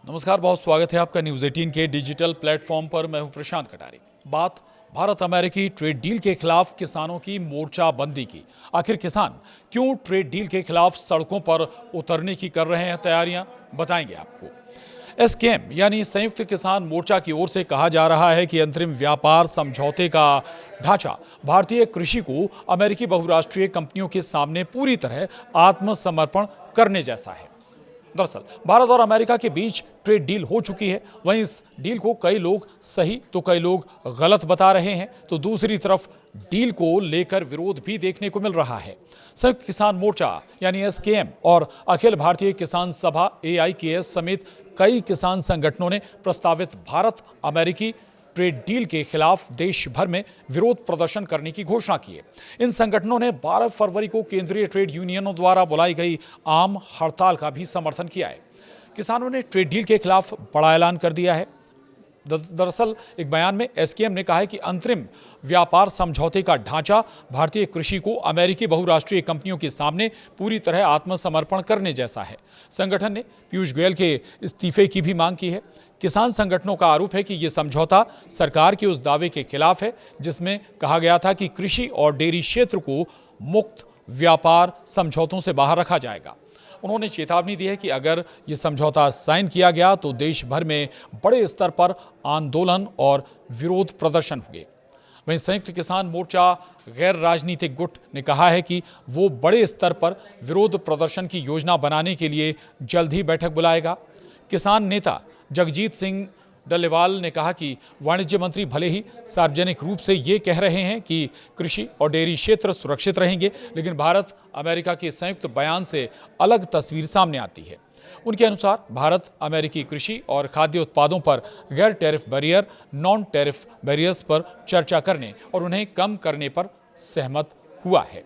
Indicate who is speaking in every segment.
Speaker 1: नमस्कार, बहुत स्वागत है आपका न्यूज़ 18 के डिजिटल प्लेटफॉर्म पर। मैं हूं प्रशांत कटारी। बात भारत अमेरिकी ट्रेड डील के खिलाफ किसानों की मोर्चाबंदी की। आखिर किसान क्यों ट्रेड डील के खिलाफ सड़कों पर उतरने की कर रहे हैं तैयारियां, बताएंगे आपको। एसकेएम यानी संयुक्त किसान मोर्चा की ओर से कहा जा रहा है कि अंतरिम व्यापार समझौते का ढांचा भारतीय कृषि को अमेरिकी बहुराष्ट्रीय कंपनियों के सामने पूरी तरह आत्मसमर्पण करने जैसा है। दरअसल भारत और अमेरिका के बीच ट्रेड डील हो चुकी है। वहीं इस डील को कई लोग सही तो कई लोग गलत बता रहे हैं, तो दूसरी तरफ डील को लेकर विरोध भी देखने को मिल रहा है। संयुक्त किसान मोर्चा यानी एसकेएम और अखिल भारतीय किसान सभा AIKS समेत कई किसान संगठनों ने प्रस्तावित भारत अमेरिकी ट्रेड डील के खिलाफ देश भर में विरोध प्रदर्शन करने की घोषणा की है। इन संगठनों ने 12 फरवरी को केंद्रीय ट्रेड यूनियनों द्वारा बुलाई गई आम हड़ताल का भी समर्थन किया है। किसानों ने ट्रेड डील के खिलाफ बड़ा ऐलान कर दिया है। दरअसल एक बयान में एसकेएम ने कहा है कि अंतरिम व्यापार समझौते का ढांचा भारतीय कृषि को अमेरिकी बहुराष्ट्रीय कंपनियों के सामने पूरी तरह आत्मसमर्पण करने जैसा है। संगठन ने पीयूष गोयल के इस्तीफे की भी मांग की है। किसान संगठनों का आरोप है कि यह समझौता सरकार के उस दावे के खिलाफ है जिसमें कहा गया था कि कृषि और डेयरी क्षेत्र को मुक्त व्यापार समझौतों से बाहर रखा जाएगा। उन्होंने चेतावनी दी है कि अगर ये समझौता साइन किया गया तो देश भर में बड़े स्तर पर आंदोलन और विरोध प्रदर्शन होंगे। वहीं संयुक्त किसान मोर्चा गैर राजनीतिक गुट ने कहा है कि वो बड़े स्तर पर विरोध प्रदर्शन की योजना बनाने के लिए जल्द ही बैठक बुलाएगा। किसान नेता जगजीत सिंह डल्लेवाल ने कहा कि वाणिज्य मंत्री भले ही सार्वजनिक रूप से ये कह रहे हैं कि कृषि और डेयरी क्षेत्र सुरक्षित रहेंगे, लेकिन भारत अमेरिका के संयुक्त बयान से अलग तस्वीर सामने आती है। उनके अनुसार भारत अमेरिकी कृषि और खाद्य उत्पादों पर गैर tariff barrier, non tariff barriers पर चर्चा करने और उन्हें कम करने पर सहमत हुआ है।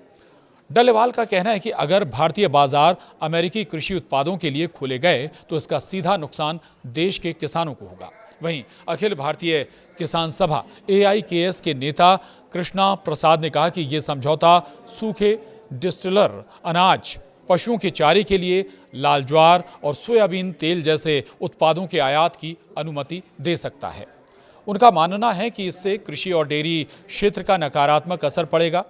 Speaker 1: डल्लेवाल का कहना है कि अगर भारतीय बाजार अमेरिकी कृषि उत्पादों के लिए खोले गए तो इसका सीधा नुकसान देश के किसानों को होगा। वहीं अखिल भारतीय किसान सभा AIKS के नेता कृष्णा प्रसाद ने कहा कि यह समझौता सूखे डिस्टिलर अनाज, पशुओं के चारे के लिए लाल ज्वार और सोयाबीन तेल जैसे उत्पादों के आयात की अनुमति दे सकता है। उनका मानना है कि इससे कृषि और डेयरी क्षेत्र का नकारात्मक असर पड़ेगा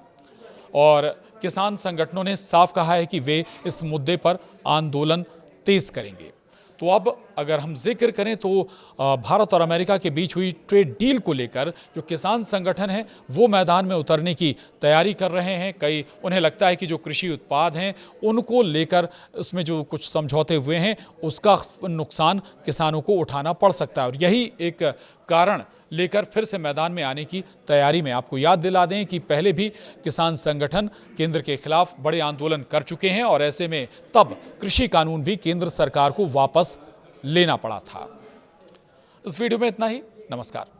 Speaker 1: और किसान संगठनों ने साफ कहा है कि वे इस मुद्दे पर आंदोलन तेज करेंगे। तो अब अगर हम जिक्र करें तो भारत और अमेरिका के बीच हुई ट्रेड डील को लेकर जो किसान संगठन हैं वो मैदान में उतरने की तैयारी कर रहे हैं। कई उन्हें लगता है कि जो कृषि उत्पाद हैं उनको लेकर उसमें जो कुछ समझौते हुए हैं उसका नुकसान किसानों को उठाना पड़ सकता है और यही एक कारण लेकर फिर से मैदान में आने की तैयारी में। आपको याद दिला दें कि पहले भी किसान संगठन केंद्र के खिलाफ बड़े आंदोलन कर चुके हैं और ऐसे में तब कृषि कानून भी केंद्र सरकार को वापस लेना पड़ा था। इस वीडियो में इतना ही। नमस्कार।